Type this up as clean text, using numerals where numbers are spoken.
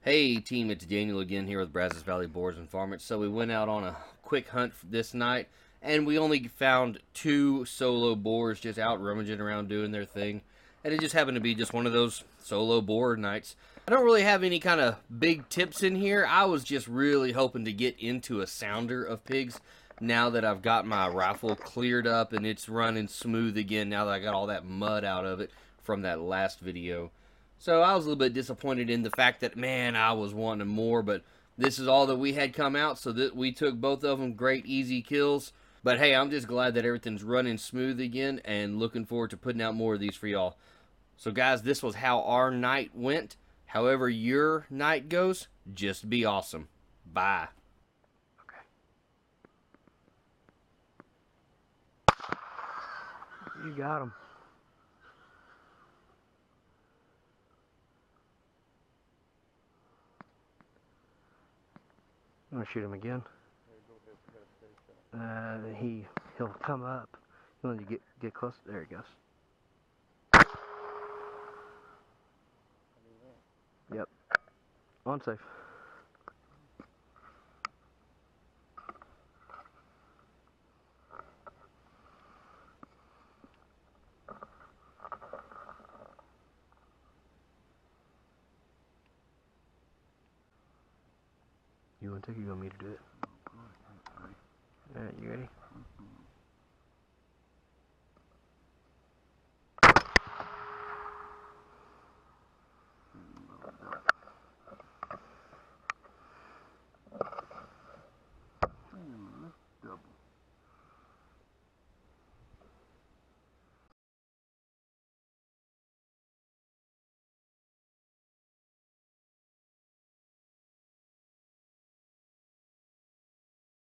Hey team, it's Daniel again here with Brazos Boars and Varmits. So we went out on a quick hunt this night, and we only found 2 solo boars just out rummaging around doing their thing. And it just happened to be just one of those solo boar nights. I don't really have any kind of big tips in here. I was just really hoping to get into a sounder of pigs now that I've got my rifle cleared up and it's running smooth again now that I got all that mud out of it from that last video. So I was a little bit disappointed in the fact that, man, I was wanting more, but this is all that we had come out, so that we took both of them great, easy kills. But hey, I'm just glad that everything's running smooth again and looking forward to putting out more of these for y'all. So guys, this was how our night went. However your night goes, just be awesome. Bye. You got him. I'm gonna shoot him again. He'll come up. You want to get close? There he goes. Yep. On safe. You want to take it? You want me to do it? Alright, you ready?